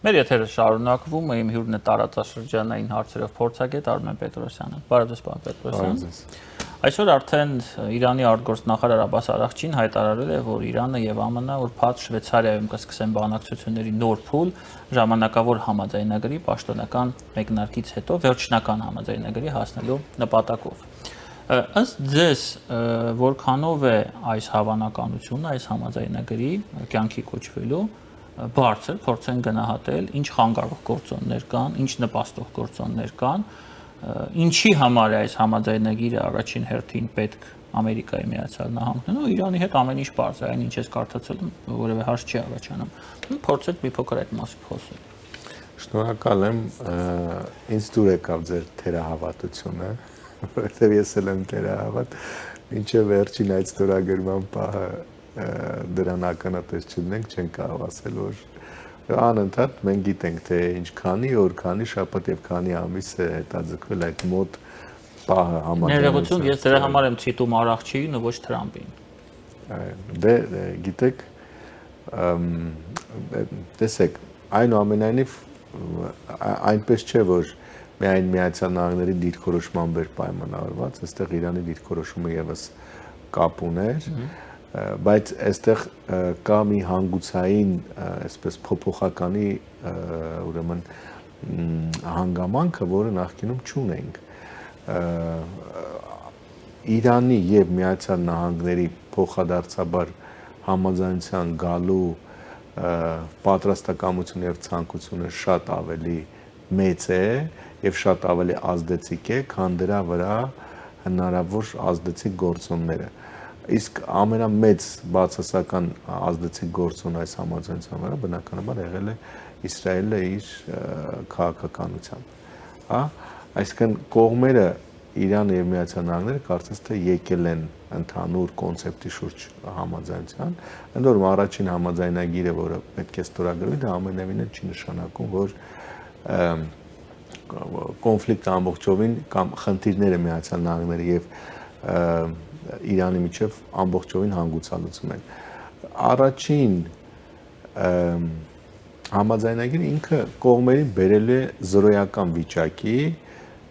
Մեր եթերը շարունակվում է, իմ հյուրն է տարածաշրջանային հարցերով փորձագետ Արմեն Պետրոսյանը։ Բարև ձեզ, պարոն Պետրոսյան։ Այսօր արդեն Իրանի արտգործնախարար Աբբաս Արաղչին հայտարարել է, որ Իրանը եւ ԱՄՆ ուրբաթ Շվեյցարիայում կսկսեն բանակցությունների նոր փուլ ժամանակավոր համաձայնագրի պաշտոնական մեկնարկից հետո վերջնական համաձայնագրի հասնելու նպատակով։ Ըստ ձեզ, որքանով է այս հավանականությունը, այս համաձայնագրի կյանքի կոչվելու բարձր, փորձեն գնահատել, ինչ խանգարող գործոններ կան, ինչ նպաստող գործոններ կան, ինչի համար է այս համաձայնագիրը առաջին հերթին պետք Ամերիկայի Միացյալ Նահանգներն ու Իրանի հետ ամեն ինչ բարձ է, այն ինչ ես կարդացել, որևէ հարց չի առաջանում։ Փորձեք մի փոքր այդ մասին խոսել։ Շնորհակալ եմ, ինձ դուր եկավ ձեր թերահավատությունը, որովհետև ես էլ եմ թերահավատ, մինչև վերջին այդ ստորագրման պահը դրան ականատես չլինենք, չեն կարող ասել, որ անընդհատ մենք գիտենք, թե ինչքանի օր, քանի շաբաթ եւ քանի ամիս է հետաձգվել այդ մոտ պահը համաձայնության։ Ներողություն, ես դրա համար եմ ցիտում Արաղչիին ու ոչ Թրամփին։ Դե գիտեք, տեսեք, այնուամենայնիվ այնպես չէ, որ միայն Միացյալ Նահանգների դիրքորոշմամբ էր պայմանավորված, այստեղ Իրանի դիրքորոշումը եւս կապ ուներ, բայց այստեղ կա մի հանգուցային, այսպես փոփոխականի, ուրեմն հանգամանքը, որը նախկինում չունենք։ Իրանի եւ Միացյալ Նահանգների փոխադարձաբար համաձայնության գալու պատրաստակամությունը եւ ցանկությունը շատ ավելի մեծ է եւ շատ ավելի ազդեցիկ է, քան դրա վրա հնարավոր ազդեցիկ գործոնները։ Իսկ ամենամեծ բացասական ազդեցիկ գործոնը այս համաձայնության վրա բնականաբար եղել է Իսրայելը իր քաղաքականությամբ։ Հա, այսինքն կողմերը Իրանը եւ Միացյալ Նահանգները կարծես թե եկել են ընդհանուր կոնցեպտի շուրջ համաձայնության, ընդ որում առաջին համաձայնագիրը, որը պետք է ստորագրվի, դա ամենևին չի նշանակում, որ կոնֆլիկտը ամբողջովին կամ խնդիրները Միացյալ Նահանգների եւ Իրանի միջև ամբողջովին հանգուցալուծում են։ Առաջին համաձայնագիրը ինքը կողմերին բերել է զրոյական վիճակի,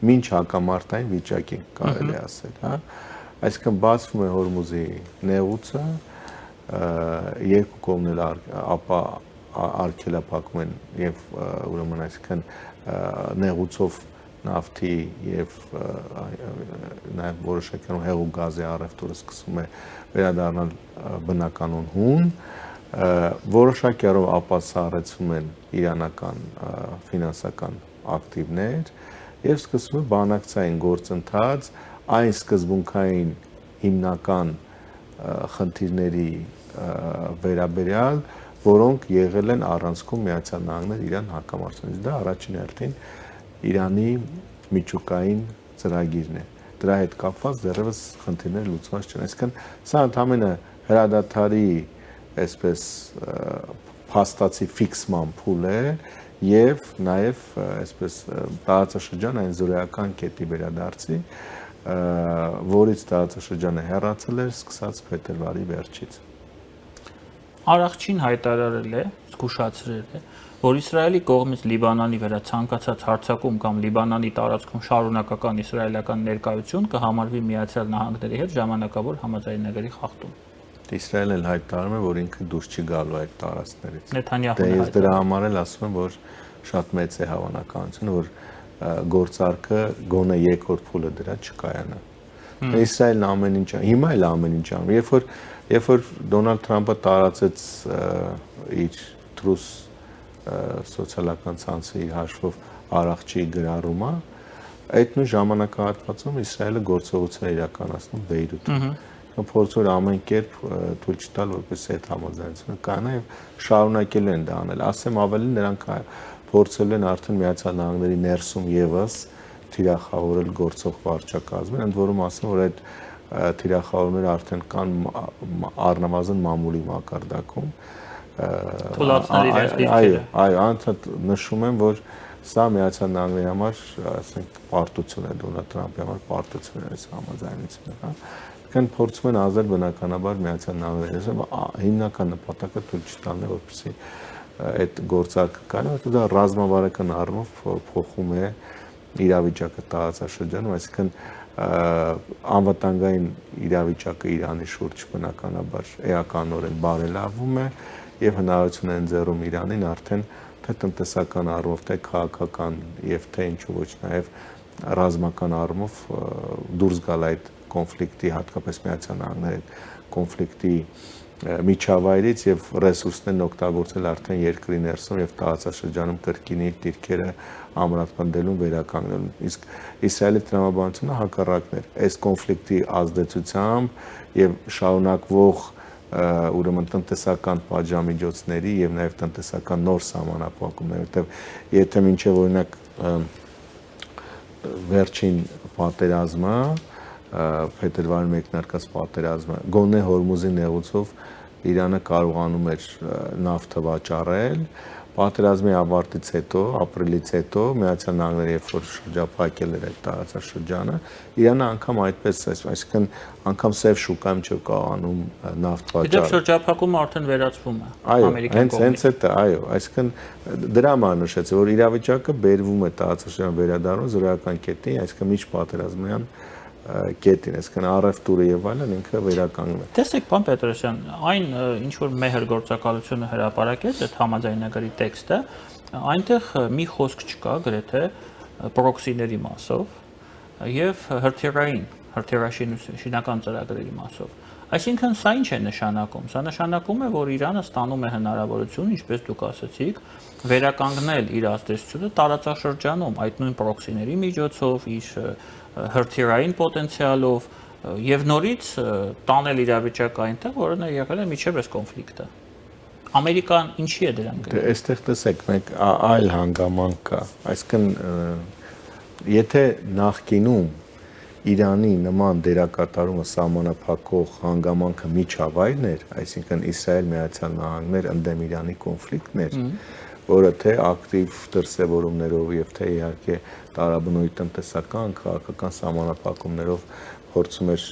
մինչ հակամարտային վիճակի, կարելի ասել, հա։ Այսինքն բացվում է Հորմուզի նեղուցը, երկու կողմն էլ ապա արգելափակում են եւ ուրեմն այսինքն նեղուցով նավթի եւ նաեւ որոշակի հեղուկ գազի առևտուրը սկսում է վերադառնալ բնականon հուն, որոշակի առով ապա սառեցվում են իրանական ֆինանսական ակտիվներ եւ սկսվում է բանակցային գործընթաց այն սկզբունքային հիմնական խնդիրների վերաբերյալ, որոնք եղել են առանցքում Միացյալ Նահանգներ Իրան հակամարտությունից։ Դա առաջին հերթին Իրանի միջուկային ծրագիրն է։ Դրա հետ կապված դեռևս խնդիրներ լուծված չեն։ Այսինքն սա ընդհանրապես հրադադարի այսպես փաստացի ֆիքսման փուլ է եւ նաեւ այսպես տարածաշրջան այն զորայական կետի վերադարձի, որից տարածաշրջանը հեռացել էր սկսած փետրվարի վերջից։ Արաղչին հայտարարել է, զգուշացրել է, որ Իսրայելի կողմից Լիբանանի վրա ցանկացած հարձակում կամ Լիբանանի տարածքում շարունակական իսրայելական ներկայություն կհամարվի Միացյալ Նահանգների հետ ժամանակավոր համաձայնագրի խախտում։ Իսրայելն էլ հայտարարում է, որ ինքը դուրս չի գալու այդ տարածքներից։ Նեթանյահուն ես դրա համար էլ ասում եմ, որ շատ մեծ է հավանականությունը, որ գործարքը գոնե երկրորդ փուլը դրա չկայանա։ Իսրայելն ամեն ինչ, հիմա էլ ամեն ինչ անում։ Երբ որ Դոնալդ Թրամփը տարածեց իր թրուս սոցիալական ցանցը իր հաշվով Արաղչիի գրառումը, այդ նույն ժամանակահատվածում Իսրայելը գործողություն է իրականացնում Բեյրութում։ Փորձում ամեն կերպ թույլ չտալ, որպեսզի այդ համաձայնությունը կանա եւ շարունակել են դա անել։ Ասեմ ավելին, նրանք փորձել են արդեն Միացյալ Նահանգների ներսում եւս թիրախավորել գործող վարչակազմին, ընդ որում ասեմ, որ այդ թիրախավորումները արդեն կան առնվազն մամուլի մակարդակում։ Թույլատրել իրենց դիրքերը։ Այո, անընդհատ նշում եմ, որ սա Միացյալ Նահանգների համար, ասենք, պարտություն է, Դոնալդ Թրամփի համար պարտություն է այս համաձայնությունը, հա։ Կան փորձում են ազդել բնականաբար Միացյալ Նահանգների, հիմնական նպատակը թույլ չտալն է, որպեսզի այդ գործարքը կան, որտեղ դա ռազմավարական առումով փոխում է իրավիճակը տարածաշրջանում, այսինքն անվտանգային իրավիճակը Իրանի շուրջ բնականաբար էականորեն բարելավում է եւ հնարավորություն են ձեռում Իրանին արդեն թե տնտեսական առումով, թե քաղաքական եւ թե ինչու ոչ նաեւ ռազմական առումով դուրս գալ այդ կոնֆլիկտի, հատկապես Միացյալ Նահանգների կոնֆլիկտի միջավայրից եւ ռեսուրսներն օգտագործել արդեն երկրի ներսում եւ տարածաշրջանում կրկին իր դիրքերը ամրապնդելուն վերականգնելուն։ Իսկ Իսրայելի տրամաբանությունը հակառակն էր այս կոնֆլիկտի ազդեցությամբ եւ շարունակվող ուրեմն տնտեսական պատժամիջոցների եւ նաեւ տնտեսական նոր սահմանափակումների, որտեղ եթե մինչեւ օրինակ վերջին պատերազմը փետրվարի մեկնարկած պատերազմը գոնե Հորմուզի նեղուցով Իրանը կարողանում էր նավթը վաճառել, պատերազմի ավարտից հետո, ապրիլից հետո Միացյալ Նահանգները երբ որ շրջափակել էր այդ տարածաշրջանը, Իրանը անգամ այդպես, այսինքն անգամ սև շուկայում չէ կարողանում նավթ վաճառել։ Դեպի շրջափակումը արդեն վերացվում է ամերիկյան կողմից։ Այո, հենց այդ է, այո, այսինքն դրա համար նշեցի, որ իրավիճակը բերվում է տարածաշրջան վերադառնում զորական կետին, այսինքն միջ պատերազմյան կետին, այսինքն առևտուրը եւ այլն ինքը վերականգնում է։ Տեսեք, պարոն Պետրոսյան, այն ինչ որ մեհր գործակալությունը հրապարակեց այդ համաձայնագրի տեքստը, այնտեղ մի խոսք չկա գրեթե պրոքսիների մասով եւ հրթիռաշինական ծրագրերի մասով։ Այսինքն սա ինչ է նշանակում։ Սա նշանակում է, որ Իրանը ստանում է հնարավորություն, ինչպես դուք ասացիք, վերականգնել իր ազդեցությունը տարածաշրջանում այդ նույն պրոքսիների միջոցով, իր հրթիռային պոտենցիալով եւ նորից տանել իրավիճակը այնտեղ, որը եղել է միջև այս կոնֆլիկտը։ Ամերիկան ինչի է դրան գրել։ Այստեղ տեսեք, մենք այլ հանգամանք կա, այսինքն եթե նախկինում Իրանի նման դերակատարումը սահմանափակող հանգամանքը միջավայրն էր, այսինքն Իսրայել Միացյալ Նահանգներ ընդդեմ Իրանի կոնֆլիկտն էր, որը թե ակտիվ դրսևորումներով եւ թե իհարկե տարաբնույթ տնտեսական, քաղաքական սահմանափակումներով փորձում էր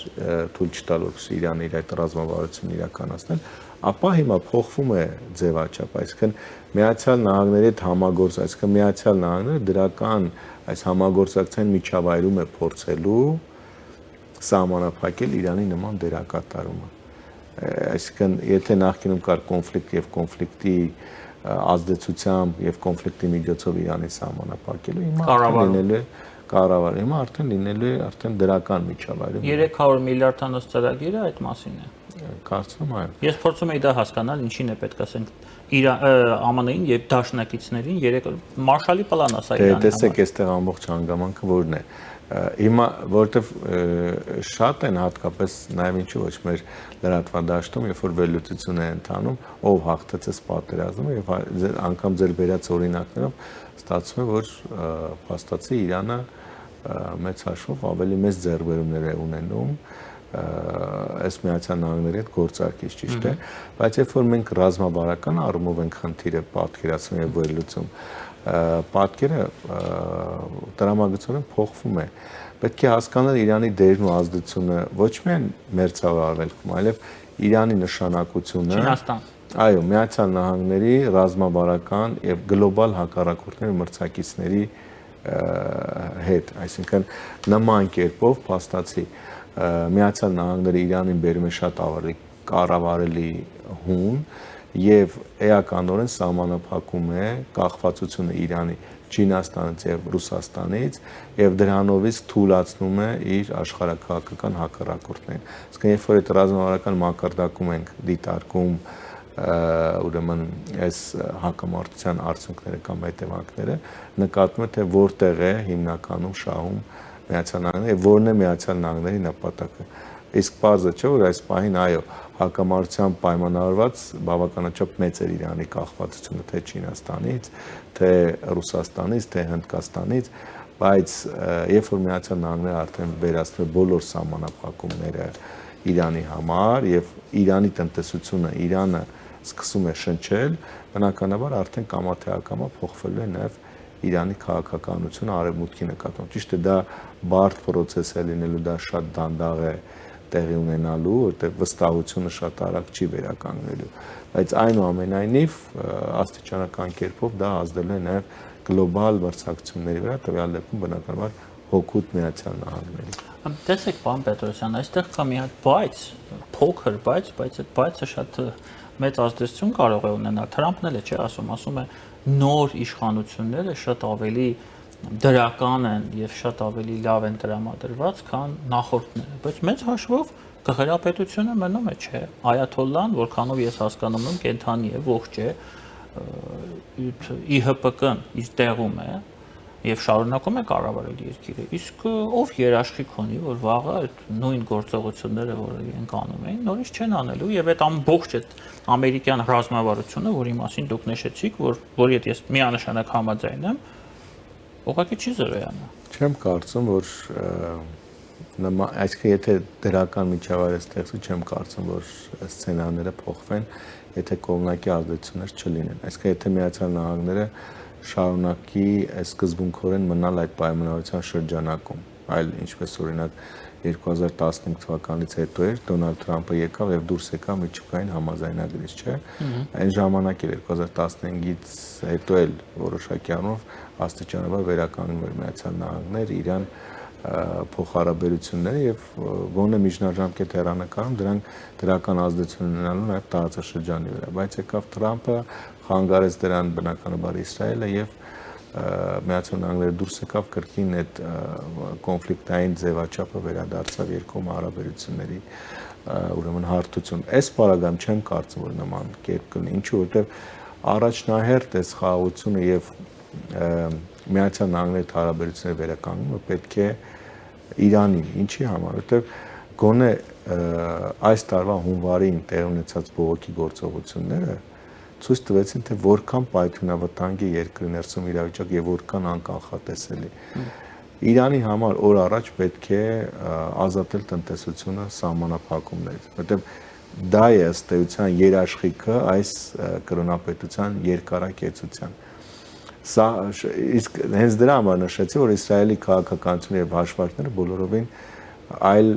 թույլ չտալ, որպեսզի Իրանը իր այդ ռազմավարությունն իրականացնել, ապա հիմա փոխվում է ձևաչափ, այսինքն Միացյալ Նահանգների հետ համագործակցություն, այսինքն Միացյալ Նահանգները դրական այս համագործակցության միջավայրում է փորձելու սահմանափակել Իրանի նման դերակատարումը։ Այսինքն եթե նախկինում կար կոնֆլիկտ եւ կոնֆլիկտի ազդեցությամբ եւ կոնֆլիկտի միջոցով Իրանի սահմանափակելու, հիմա լինելու է կառավարը, հիմա արդեն լինելու է արդեն դրական միջավայրում։ 300 միլիարդ տոննա ծրագիրը այդ մասին է։ Կարծում եմ, այո։ Ես փորձում եի դա հասկանալ, ինչին է պետք ասենք ԱՄՆ-ին եւ դաշնակիցներին Մարշալի պլան ասա Իրանի համար։ Տեսեք, այստեղ ամբողջ հանգամանքը որն է։ Հիմա որովհետեւ շատ են հատկապես նաեւ ինչու ոչ մեր լրատվադաշտում, երբ որ վերլուծություն է ընթանում, ով հաղթեց այս պատերազմը եւ անգամ ձեր վերած օրինակներով ստացվում է, որ փաստացի Իրանը մեծ հաշվով ավելի մեծ ձեռքբերումներ է ունենում այս Միացյալ Նահանգների հետ գործարկից, ճիշտ է, բայց երբ որ մենք ռազմավարական առումով ենք խնդիրը պատկերացնում եւ վերլուծում, պատկերը տրամագծորեն փոխվում է։ Պետք է հասկանալ Իրանի դերն ու ազդեցությունը ոչ միայն մերձավոր արևելքում, այլև Իրանի նշանակությունը Չինաստան։ Այո, Միացյալ Նահանգների ռազմավարական եւ գլոբալ հակառակորդների մրցակիցների հետ, այսինքն նման կերպով փաստացի Միացյալ Նահանգները Իրանին բերում է շատ ավելի կառավարելի հուն եւ էականորեն սահմանափակում է կախվածությունը Իրանի Չինաստանից եւ Ռուսաստանից եւ դրանովից թույլատնում է իր աշխարհակաղակական հակառակորդներին։ Իսկ երբ որ այդ ռազմավարական մակարդակում ենք դիտարկում ուրեմն այս հակամարտության արդյունքները կամ հետևանքները, նկատվում է թե որտեղ է հիմնականում շահում Միացյալ Նահանգները եւ որն է Միացյալ Նահանգների նպատակը։ Իսկ բարձը չէ, որ այս պահին այո, հակամարտության պայմանավորված բավականաչափ մեծ էր Իրանի կախվածությունը թե Չինաստանից, թե Ռուսաստանից, թե Հնդկաստանից, բայց երբ որ Միացյալ Նահանգները արդեն վերացնում է բոլոր սահմանափակումները Իրանի համար եւ Իրանի տնտեսությունը Իրանը սկսում է շնչել, բնականաբար արդեն կամա թե ակամա փոխվելու է նաեւ Իրանի քաղաքականությունը արևմուտքի նկատմամբ։ Ճիշտ է, դա բարդ process է լինելու, դա շատ դանդաղ է տեղի ունենալու, որտեղ վստահությունը շատ արագ չի վերականգնելու, բայց այնուամենայնիվ աստիճանական կերպով դա ազդելու է նաև գլոբալ մրցակցությունների վրա, տվյալ դեպքում բնականաբար հօգուտ Միացյալ Նահանգների։ Տեսեք, պարոն Պետրոսյան, այստեղ կա մի հատ բայց, փոքր բայց այդ բայցը շատ մեծ ազդեցություն կարող է ունենալ։ Թրամփն էլ է չէ ասում է նոր իշխանությունները շատ ավելի դրական են եւ շատ ավելի լավ են տրամադրված, քան նախորդները, բայց մեծ հաշվով գեղարապետությունը մնում է, չէ։ Այաթոլլան, որքանով ես հասկանում եմ, կենթանի է, ողջ է, ԻՀՊԿ-ն իր տեղում է եւ շարունակում է կառավարել երկիրը։ Իսկ ով երաշխիք ունի, որ վաղը այդ նույն գործողությունները, որ իրենք անում էին, նորից չեն անելու եւ այդ ամբողջ այդ ամերիկյան ռազմավարությունը, որի մասին դուք նշեցիք, որի հետ ես միանշանակ համաձայն եմ, ուղղակի չի զրոյանա։ Չեմ կարծում, որ այսինքն եթե դրական միջավայր է ստեղծվում, չեմ կարծում, որ սցենարները փոխվեն, եթե կողմնակի ազդեցություններ չլինեն։ Այսինքն եթե Միացյալ Նահանգները շարունակի սկզբունքորեն մնալ այդ պայմանավորության շրջանակում, այլ ինչպես օրինակ 2015 թվականից հետո էր Դոնալդ Թրամփը եկավ եւ դուրս եկավ միջուկային համաձայնագրից, չէ՞։ Այն ժամանակ էլ 2015-ից հետո էլ որոշակի առումով աստիճանաբար վերականգնում էր Միացյալ Նահանգները իրան փոխհարաբերությունները եւ գոնե միջնաժամկետ հեռանկարում դրանք դրական ազդեցություն ունենալու նաեւ տարածաշրջանի վրա, բայց եկավ Թրամփը, խանգարեց դրան բնականաբար Իսրայելը եւ Միացյալ Նահանգները դուրս եկավ կրկին այդ կոնֆլիկտային ձևաչափը վերադարձավ երկկողմ հարաբերությունների ուրեմն հարթություն։ Այս պարագայում չեմ կարծում, որ նման կերպ կլինի, ինչու որովհետեւ առաջնահերթ այս խաղաղությունը եւ Միացյալ Նահանգների հարաբերությունների վերականգնումը պետք է Իրանի, ինչի համար, որովհետեւ գոնե այս տարվա հունվարին տեղի ունեցած բողոքի գործողությունները ցույց տվեցին, թե որքան պայթյունավտանգ է երկրի ներսում իրավիճակը եւ որքան անկանխատեսելի։ Իրանի համար օր առաջ պետք է ազատել տնտեսությունը սահմանափակումներից, որովհետեւ դա է ըստ էության երաշխիքը այս կրոնապետության երկարակեցության։ Սա իսկ հենց դրա համար նշեցի, որ Իսրայելի քաղաքականությունը եւ հաշվարկները բոլորովին այլ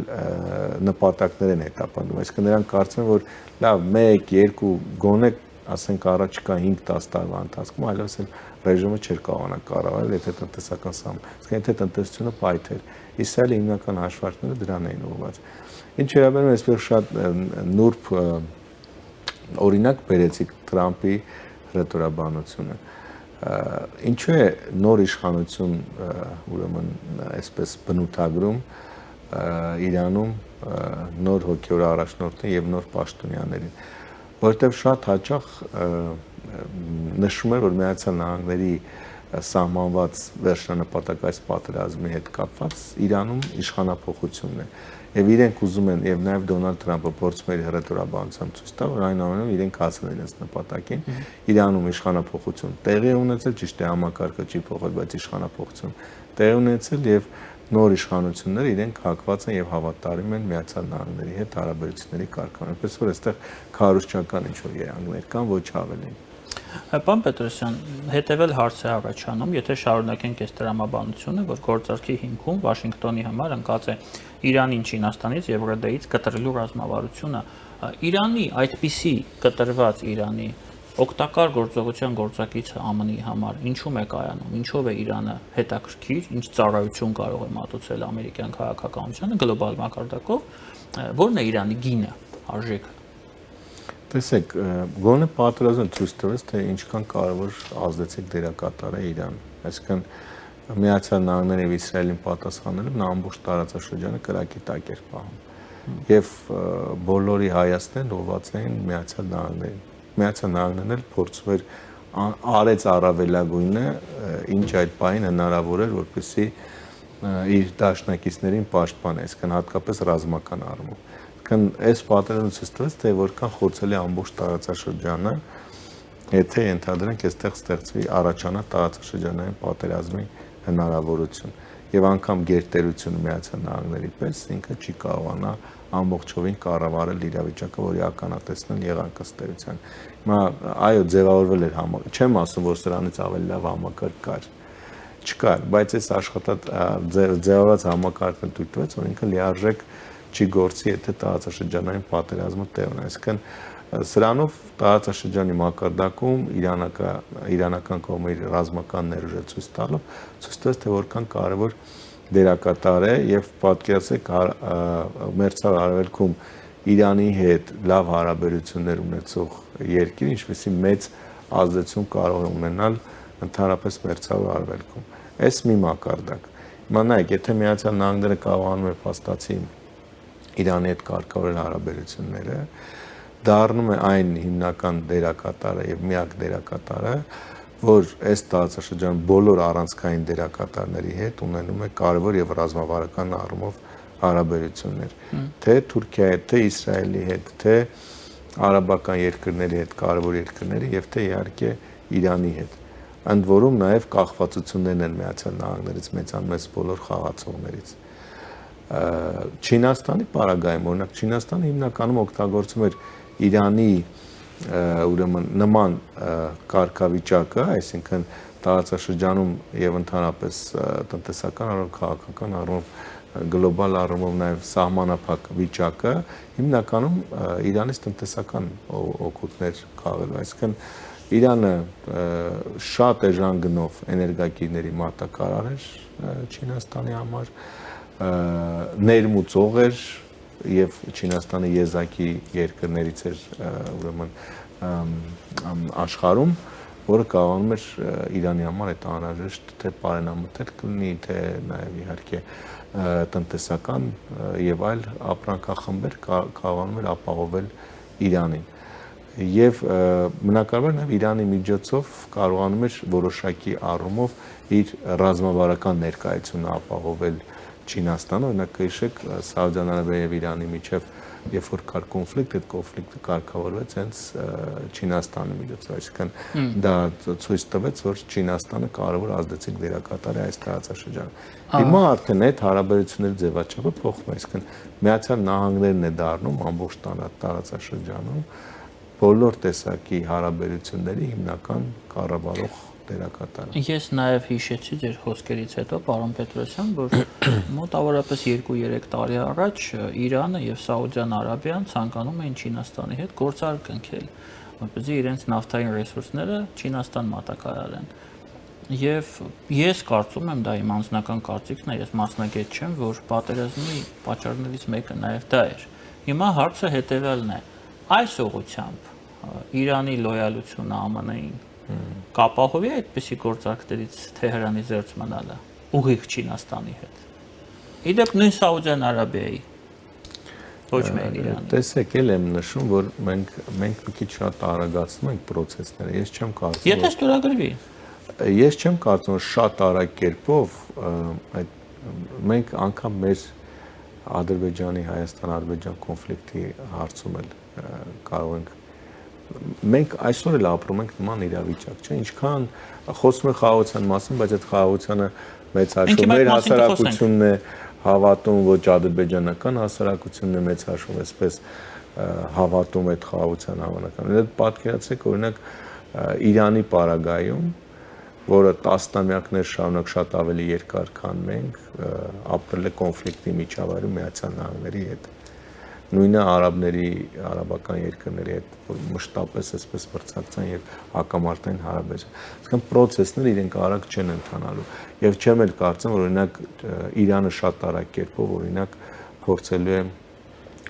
նպատակներ են հետապնդում։ Այսինքն նրանք կարծում են, որ լավ 1-2 գոնե ասենք առաջիկա 5-10 տարվա ընթացքում այլևս էլ ռեժիմը չէր կարողանա կառավարել, եթե տնտեսական սամ, իսկ եթե տնտեսությունը պայթեր, Իսրայելի հիմնական հաշվարկները դրան էին ուղղված։ Ինչ վերաբերում է այսպես շատ նուրբ օրինակ բերեցիք Թրամփի հրետորաբանությունը։ Ինչու է նոր իշխանություն ուրեմն այսպես բնութագրում Իրանում նոր հոգեոր առաջնորդին եւ նոր պաշտոնյաներին, որովհետեւ շատ հաճախ նշում է, որ Միացյալ Նահանգների սահմանված վերջնանպատակ այս պատերազմի հետ կապված Իրանում իշխանափոխությունն է եւ իրենք ուզում են եւ նաեւ Դոնալդ Թրամփը փորձում է հրետորաբանությամբ ցույց տալ, որ այնուամենայնիվ իրենք հասել են այս նպատակին, Իրանում իշխանափոխություն տեղի ունեցել, ճիշտ է համակարգը չի փոխվել, բայց իշխանափոխություն տեղի ունեցել եւ նոր իշխանությունները իրենք հակված են եւ հավատարիմ են Միացյալ Նահանգների հետ հարաբերությունների կարգավորման, այնպես որ այստեղ քարոզչական ինչ-որ երանգներ կան, ոչ ավելին։ Պարոն Պետրոսյան, հետևել հարց է առաջանում, եթե շարունակենք այս տրամաբանությունը, որ գործարքի հիմքում Վաշինգտոնի համար ընկած է Իրանին Չինաստանից եւ ՌԴ-ից կտրելու ռազմավարությունը, Իրանի այդպիսի կտրված Իրանի օգտակար գործողության գործակիցը ԱՄՆ-ի համար ինչու՞մ է կայանում, ինչով է Իրանը հետաքրքիր, ինչ ծառայություն կարող է մատուցել ամերիկյան քաղաքականությանը գլոբալ մակարդակով, որն է Իրանի գինը, արժեքը։ Տեսեք, գոնե պատերազմը ցույց տվեց, թե ինչքան կարևոր ազդեցիկ դերակատար է Իրանը։ Այսինքն Միացյալ Նահանգները եւ Իսրայելին պատասխանելով նա ամբողջ տարածաշրջանը կրակի տակ էր պահում։ Եվ բոլորի հայացքներն ուղղված էին Միացյալ Նահանգներին։ Միացյալ Նահանգներն էլ փորձում էր արեց առավելագույնը, ինչ այդ պահին հնարավոր էր, որպեսզի իր դաշնակիցներին պաշտպանի, այսինքն հատկապես ռազմական առումով։ Այս պատերազմը ցույց տվեց, թե որքան խոցել է ամբողջ տարածաշրջանը, եթե ենթադրենք այստեղ ստեղծվի առաջանա տարածաշրջանային պատերազմի հնարավորություն եւ անգամ գերտերությունը Միացյալ Նահանգների պես ինքը չի կարողանա ամբողջովին կառավարել իրավիճակը, որի ականատեսն եղանք ըստ էության։ Հիմա այո, ձևավորվել էր համակարգ, չեմ ասում, որ սրանից ավելի լավ համակարգ կար, չկար, բայց այս աշխատած ձևավորված համակարգը թույլ տվեց, որ ինքը լիարժեք չի գործի, եթե տարածաշրջանային պատերազմը տեղ ունի։ Այսինքն սրանով տարածաշրջանի մակարդակում իրանական կողմը իր ռազմական ներուժը ցույց տալով ցույց տվեց, թե որքան կարևոր դերակատար է եւ պատկերացրեք մերձավոր արևելքում Իրանի հետ լավ հարաբերություններ ունեցող երկիր, ինչպեսի մեծ ազդեցություն կարող է ունենալ ընդհանրապես մերձավոր արևելքում։ Այս մի մակարդակ։ Հիմա նայեք, եթե Միացյալ Նահանգները կարողանում է փաստացի Իրանի հետ կարգավորել հարաբերությունները, դառնում է այն հիմնական դերակատարը եւ միակ դերակատարը, որ այս տարածաշրջանում բոլոր առանցքային դերակատարների հետ ունենում է կարևոր եւ ռազմավարական առումով հարաբերություններ, թե Թուրքիայի հետ, թե Իսրայելի հետ, թե արաբական երկրների հետ, կարևոր երկրների եւ թե իհարկե Իրանի հետ։ Ընդ որում նաեւ կախվածություններն են Միացյալ Նահանգներից մեծ բոլոր խաղացողներից։ Չինաստանի պարագայում, օրինակ Չինաստանը հիմնականում օգտագործում էր Իրանի ուրեմն նման կարգավիճակը, այսինքն տարածաշրջանում եւ ընդհանրապես տնտեսական առումով, քաղաքական առումով, գլոբալ առումով նաեւ սահմանափակ վիճակը հիմնականում Իրանից տնտեսական օգուտներ քաղելու, այսինքն Իրանը շատ էժան գնով էներգակիրների մատակարար էր Չինաստանի համար, ներմուծող էր եւ Չինաստանի եզակի երկրներից էր ուրեմն աշխարհում, որը կարողանում էր Իրանի համար այդ անհրաժեշտ թե պարենամտել կլինի, թե նաեւ իհարկե տնտեսական եւ այլ ապրանքախմբեր կարողանում էր ապահովել Իրանին։ Եվ բնականաբար նաեւ Իրանի միջոցով կարողանում էր որոշակի առումով իր ռազմավարական ներկայությունը ապահովել Չինաստանը, օրինակ կհիշեք Սաուդյան Արաբիայի եւ Իրանի միջև երբ որ կար կոնֆլիկտ, այդ կոնֆլիկտը կարգավորվեց հենց Չինաստանի միջոցով, այսինքն դա ցույց տվեց, որ Չինաստանը կարևոր ազդեցիկ դերակատար է այս տարածաշրջանում։ Հիմա արդեն այդ հարաբերությունների ձևաչափը փոխվում է, այսինքն Միացյալ Նահանգներն է դառնում ամբողջ տարածաշրջանում բոլոր տեսակի հարաբերությունների հիմնական կառավարող դերակատարը։ Ես նաև հիշեցի ձեր խոսքերից հետո, պարոն Պետրոսյան, որ մոտավորապես 2-3 տարի առաջ Իրանը եւ Սաուդյան Արաբիան ցանկանում էին Չինաստանի հետ գործարք կնքել, որպեսզի իրենց նավթային ռեսուրսները Չինաստան մատակարարեն։ Եվ ես կարծում եմ, դա իմ անձնական կարծիքն է, ես մասնագետ չեմ, որ պատերազմի պատճառներից մեկը նաև դա էր։ Հիմա հարցը հետեւյալն է. այս ուղղությամբ Իրանի լոյալությունը ԱՄՆ-ին կապահովի այդպիսի գործարքներից Թեհրանի զերծ մնալը ուղիղ Չինաստանի հետ։ Իդեպ նույն Սաուդյան Արաբիայի ոչ միայն Իրանի։ Տեսեք, էլ եմ նշում, որ մենք մի քիչ շատ արագացնում ենք process-ները։ Ես չեմ կարծում։ Եթե ստորագրվի։ Ես չեմ կարծում, որ շատ արագ կերպով այդ մենք անգամ մեր Ադրբեջանի Հայաստան-Ադրբեջան կոնֆլիկտի հարցում էլ կարող ենք մենք այսօր էլ ապրում ենք նման իրավիճակ, չէ՞, ինչքան խոսում ենք խաղաղության մասին, բայց այդ խաղաղությանը մեծ հաշվով մեր հասարակությունն է հավատում, ոչ ադրբեջանական հասարակությունն է մեծ հաշվով այսպես հավատում այդ խաղաղության հավանականին։ Այդ պատկերացրեք օրինակ Իրանի պարագայում, որը տասնամյակներ շարունակ շատ ավելի երկար քան մենք ապրել է կոնֆլիկտի միջավայրում Միացյալ Նահանգների հետ։ Նույնը արաբական երկրների հետ, որ մշտապես այսպես մրցակցան եւ հակամարտային հարաբերություն։ Այսինքն process-ները իրենք արագ չեն ընթանալու եւ չեմ էլ կարծում, որ օրինակ Իրանը շատ արագ կերպով օրինակ փորձելու է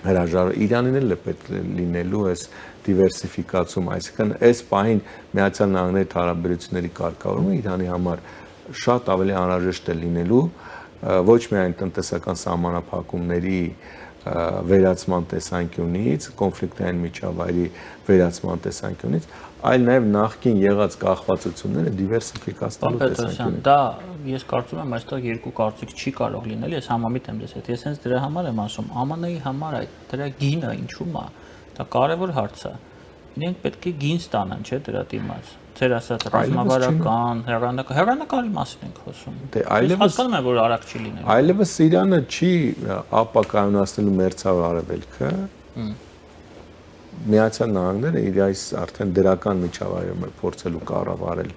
հրաժարվել։ Իրանին էլ է պետք լինելու այս դիվերսիֆիկացում, այսինքն այս պահին Միացյալ Նահանգների հարաբերությունների կարգավորումը Իրանի համար շատ ավելի անհրաժեշտ է լինելու ոչ միայն տնտեսական սահմանափակումների վերացման տեսանկյունից, կոնֆլիկտային միջավայրի վերացման տեսանկյունից, այլ նաև նախկին եղած կախվածությունները դիվերսիֆիկացնելու տեսանկյունից։ Դա ես կարծում եմ այստեղ երկու կարծիք չի կարող լինել, ես համամիտ եմ դες հետ։ Ես հենց դրա համար եմ ասում, ԱՄՆ-ի համար այդ դրա գինը ինչու՞մ է, դա կարևոր հարց է։ Իրենք պետք է գին ստանան, չէ՞, դրա դիմաց։ Ձեր ասած ռազմավարական, հեռանկարի մասին ենք խոսում։ Դե այլևս հասկանում եմ, որ արագ չի լինելու։ Այլևս Իրանը չի ապակայունացնելու մերձավոր արևելքը։ Միացյալ Նահանգները իր այս արդեն դրական միջավայրում է փորձելու կառավարել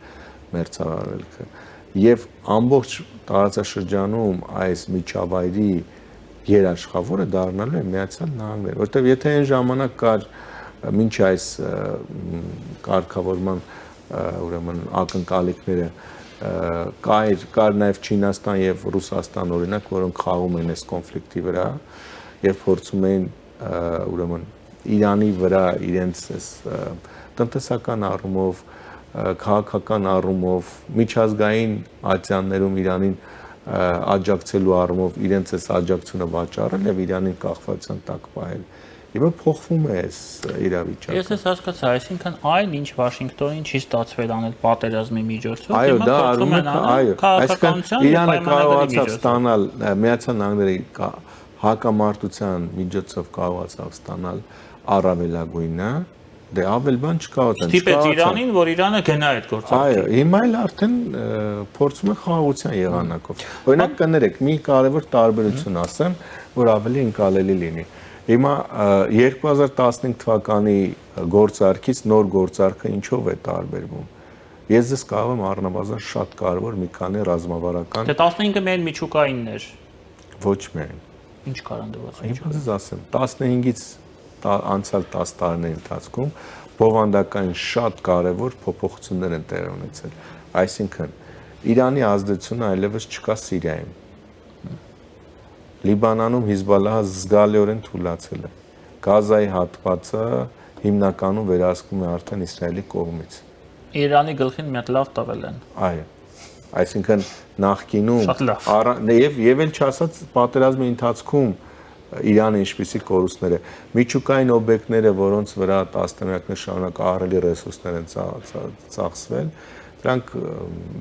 մերձավոր արևելքը։ Եվ ամբողջ տարածաշրջանում այս միջավայրի երաշխավորը դառնալու է Միացյալ Նահանգները, որտեղ եթե այն ժամանակ կար մինչ այս կարգավորման ուրեմն ակնկալիքները կար նաև Չինաստան եւ Ռուսաստան օրինակ, որոնք խաղում են այս կոնֆլիկտի վրա եւ փորձում էին ուրեմն Իրանի վրա իրենց այս տնտեսական առումով, քաղաքական առումով, միջազգային ատյաններում Իրանին աջակցելու առումով իրենց այս աջակցությունը վաճառել եւ Իրանին կախվածության տակ պահել։ Հիմա փոխվում է այս իրավիճակը։ Ես ես հասկացա, այսինքն այն ինչ Վաշինգտոնին չի ստացվել անել պատերազմի միջոցով, այո, դա արվում է, այո, այսինքն Իրանը կարողացավ ստանալ Միացյալ Նահանգների հակամարտության միջոցով կարողացավ ստանալ առավելագույնը, դե ավել բան չկարողացան։ Ստիպեց Իրանին, որ Իրանը գնա այդ գործակցին։ Այո, հիմա էլ արդեն փորձում է խաղաղության եղանակով։ Օրինակ կներեք, մի կարևոր տարբերություն ասեմ, որ ավելի ընկալելի լինի։ Հիմա 2015 թվականի գործարքից նոր գործարքը ինչով է տարբերվում։ Ես ձեզ կարող եմ առնվազն շատ կարևոր մի քանի ռազմավարական։ Դե 15-ը միայն միջուկայինն էր։ Ոչ միայն։ Ինչ կարանդված։ Հիմա ձեզ ասեմ, 15-ից անցյալ 10 տարիների ընթացքում բովանդակային շատ կարևոր փոփոխություններ են տեղի ունեցել։ Այսինքն Իրանի ազդեցությունը այլևս չկա Սիրիայում։ Լիբանանում Հիզբալլահը զգալիորեն թուլացել է։ Գազայի հատվածը հիմնականում վերահսկվում է արդեն Իսրայելի կողմից։ Իրանի գլխին մի հատ լավ տվել են։ Այո։ Այսինքն նախկինում Շատ լավ։ եւ էլ չասած պատերազմի ընթացքում Իրանը ինչպիսի կորուստներ է։ Միջուկային օբյեկտները, որոնց վրա տասնամյակներ շարունակ ահռելի ռեսուրսներ են ծախսվել, դրանք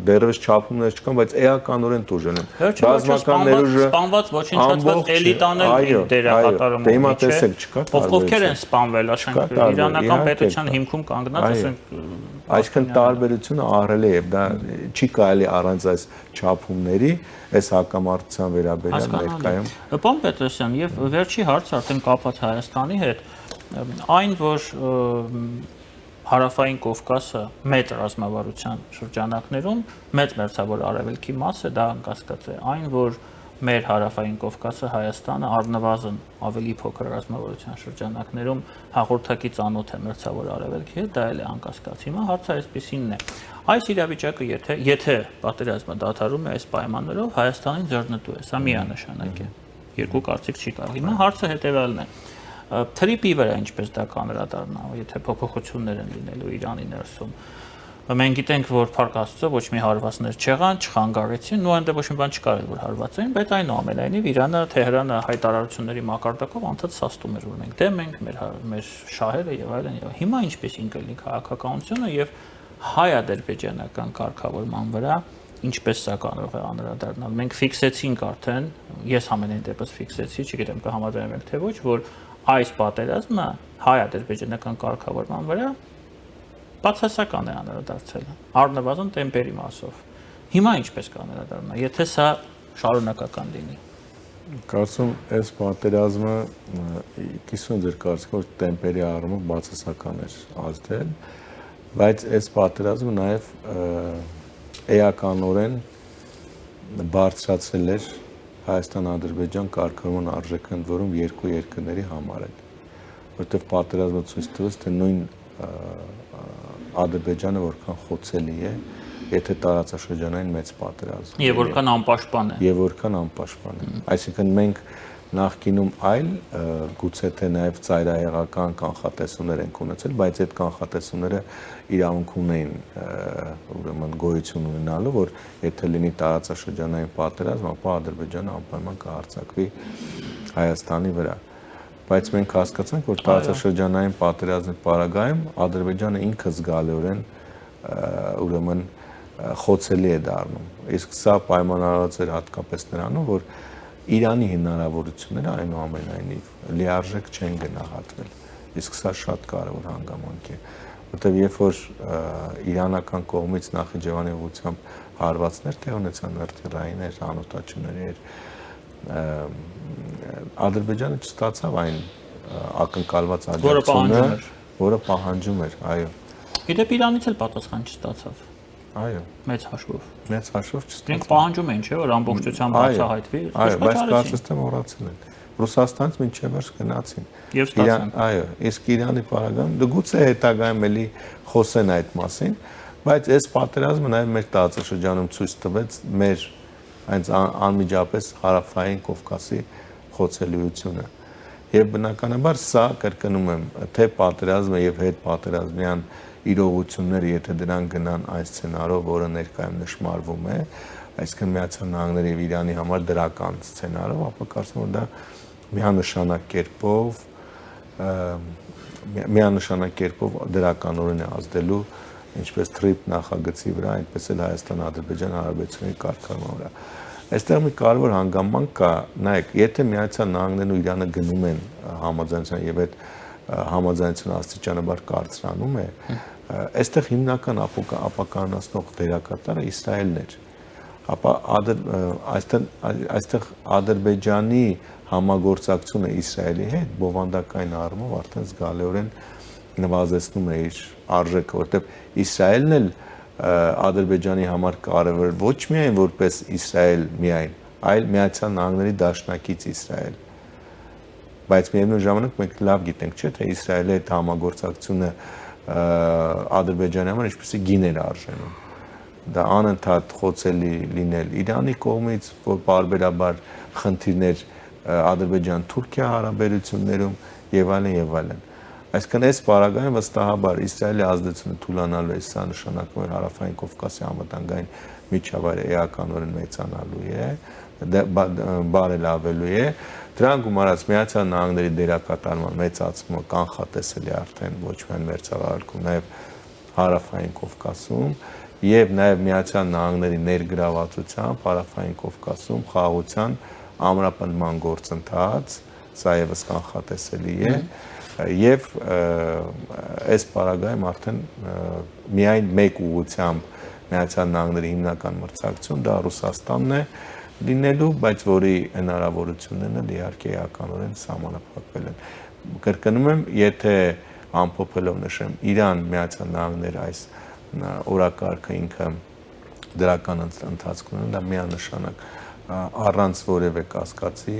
դեռևս չափումներ չկան, բայց էականորեն տուժել են։ Ռազմական ներուժը սպանված ոչնչացված էլիտաներ դերակատարում են։ Հիմա տեսեք, չկա։ Ովքեր են սպանվել, ասենք իրանական պետության հիմքում կանգնած, ասենք այսինքն տարբերությունը ահռելի է, դա չի կարելի առանց այս չափումների, այս հակամարտության վերաբերյալ ներկայում։ Պարոն Պետրոսյան, եւ վերջի հարցը արդեն կապված Հայաստանի հետ, այն որ Հարավային Կովկասը մեծ ռազմավարության շրջանակներում մեծ մերձավոր արևելքի մասը դա անկասկած է, այն որ մեր Հարավային Կովկասը Հայաստանը առնվազն ավելի փոքր ռազմավարության շրջանակներում հաղորդակի ծանոթ է մերձավոր արևելքի հետ, դա էլ է անկասկած։ Հիմա հարցը այսպեսինն է. այս իրավիճակը եթե պատերազմը դադարում է այս պայմաններով, Հայաստանին ձեռնտու է, սա միանշանակ է։ Երկու կարծիք չի կարող։ Հիմա հարցը հետևյալն է. Թրիպի վրա ինչպես դա կանդրադառնա, եթե փոփոխություններ են լինելու Իրանի ներսում։ Մենք գիտենք, որ Փառք Աստծո ոչ մի հարվածներ չեղան, չխանգարեցին, ու այնտեղ ոչ մի բան չկար, որ հարվածային, բայց այնուամենայնիվ Իրանը, Թեհրանը հայտարարությունների մակարդակով անդադ սաստում էր, որ մենք դեմ ենք, մեր շահերը եւ այլն եւ հիմա ինչպես ինկլինի քաղաքականությունը եւ հայ-ադրբեջանական կարգավորման վրա ինչպես սա կարող է անդրադառնալ։ Մենք ֆիքսեցինք արդեն, ես ամենայն դեպս ֆիքսեցի, չգիտեմ կհամաձայնեք եք թե ոչ, որ այս պատերազմը հայ-ադրբեջանական կարգավորման վրա բացասական է անդրադարձել, առնվազն տեմպերի մասով։ Հիմա ինչպես կանրադառնա, եթե սա շարունակական լինի։ Կարծում այս պատերազմը կիսուն ձեր կարծիքով տեմպերի առումով բացասական էր ազդել, բայց այս պատերազմը նաև էականորեն բարձրացել էր Հայաստան-Ադրբեջան կարգավորման արժեքը, ընդ որում երկու երկրների համար էլ, որտեղ պատերազմը ցույց տվեց, թե նույն Ադրբեջանը որքան խոցելի է, եթե տարածաշրջանային մեծ պատերազմ։ Եվ որքան անպաշտպան է։ Եվ որքան անպաշտպան է։ Այսինքն մենք նախկինում այլ գուցե թե նաև ծայրահեղական կանխատեսումներ ենք ունեցել, բայց այդ կանխատեսումները իրավունք ունեն ուրեմն գոյություն ունենալու, որ եթե լինի տարածաշրջանային պատերազմ, ապա Ադրբեջանը անպայման կհարձակվի Հայաստանի վրա։ Բայց մենք հասկացանք, որ տարածաշրջանային պատերազմի պարագայում Ադրբեջանը ինքը զգալիորեն ուրեմն խոցելի է դառնում։ Իսկ սա պայմանավորված էր հատկապես նրանով, որ Իրանի հնարավորությունները այնուամենայնիվ լիարժեք չեն գնահատվել։ Իսկ սա շատ կարևոր հանգամանք է, որտեղ երբ որ իրանական կողմից Նախիջևանի ուղղությամբ հարվածներ տեղ ունեցան, հրթիռային էր, անօդաչուների էր, Ադրբեջանը չստացավ այն ակնկալված աջակցությունը, որը պահանջում էր, այո։ Գիտեք, Իրանից էլ պատասխան չստացավ։ Այո, մեծ հաշվով։ մեծ հաշվով Դրանք չստացավ։ պահանջում էին, չէ՞, որ ամբողջությամբ բացահայտվի։ Այո, բայց կարծես թե մոռացել են։ Ռուսաստանից մինչև վերջ գնացին։ Եվ ստացան։ Այո, իսկ Իրանի պարագայում գուցե հետագայում էլի խոսեն այդ մասին, բայց այս պատերազմը նաև մեր տարածաշրջանում ցույց տվեց մեր այնց անմիջապես հարավային Կովկասի խոցելիությունը։ Եվ բնականաբար սա կրկնում եմ, թե պատերազմը եւ հետ պատերազմյան իրողությունները, եթե դրան գնան այն սցենարով, որը ներկայում նշмарվում է, այսինքն Միացյալ Նահանգների եւ Իրանի համար դրական սցենարով, ապա կարծում եմ, որ դա միանշանակ կերպով դրականորեն է ազդելու ինչպես TRIP նախագծի վրա, այնպես էլ Հայաստան-Ադրբեջան հարաբերությունների կարգավորման վրա։ Այստեղ մի կարևոր հանգամանք կա, նայեք, եթե Միացյալ Նահանգներն ու Իրանը գնում են համաձայնության եւ այդ համաձայնությունը աստիճանաբար կարծրանում է, այստեղ հիմնական ապականացնող դերակատարը Իսրայելն էր։ Ապա այստեղ Ադրբեջանի համագործակցությունը Իսրայելի հետ բովանդակային առումով արդեն զգալիորեն նվազեցնում է իր արժեքը, որտեղ Իսրայելն էլ Ադրբեջանի համար կարևոր ոչ միայն որպես Իսրայել միայն, այլ Միացյալ Նահանգների դաշնակից Իսրայել։ Բայց միևնույն ժամանակ մենք լավ գիտենք, չէ՞, թե Իսրայելի հետ համագործակցությունը Ադրբեջանի համար ինչպեսի գին էր արժենում։ Դա անընդհատ խոցելի լինել Իրանի կողմից, որ բարբերաբար խնդիրներ Ադրբեջան-Թուրքիա հարաբերություններում եւ այլն եւ այլն։ Այսինքն այս պարագայում վստահաբար Իսրայելի ազդեցությունը թուլանալու է, սա նշանակում է հարավային Կովկասի անվտանգային միջավայրը էականորեն մեծանալու է, բարելավելու է։ Դրան գումարած Միացյալ Նահանգների դերակատարման մեծացումը կանխատեսելի արդեն ոչ միայն մերձավարակում, նաեւ հարավային Կովկասում եւ նաեւ Միացյալ Նահանգների ներգրավվածությամբ հարավային Կովկասում խաղաղության ամրապնդման գործընթաց, սա եւս կանխատեսելի է եւ այս պարագայում արդեն միայն մեկ ուղղությամբ Միացյալ Նահանգների հիմնական մրցակցություն դա Ռուսաստանն է լինելու, բայց որի հնարավորություններն էլ իհարկե էականորեն սահմանափակվել են։ Կրկնում եմ, եթե ամփոփելով նշեմ, Իրան, Միացյալ Նահանգներ այս օրակարգը ինքը դրական ընթացքում ունեն, դա միանշանակ առանց որևէ կասկածի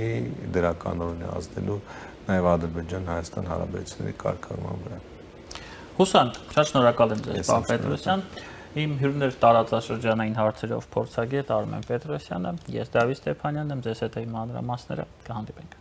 դրականորեն է ազդելու նաև Ադրբեջան-Հայաստան հարաբերությունների կարգավորման վրա։ Հուսանք, շատ շնորհակալ եմ ձեզ, պարոն Պետրոսյան։ Իմ հյուրն էր տարածաշրջանային հարցերով փորձագետ Արմեն Պետրոսյանը, ես Դավիթ Ստեփանյանն եմ, ձեզ հետ եմ մանրամասները, կհանդիպենք։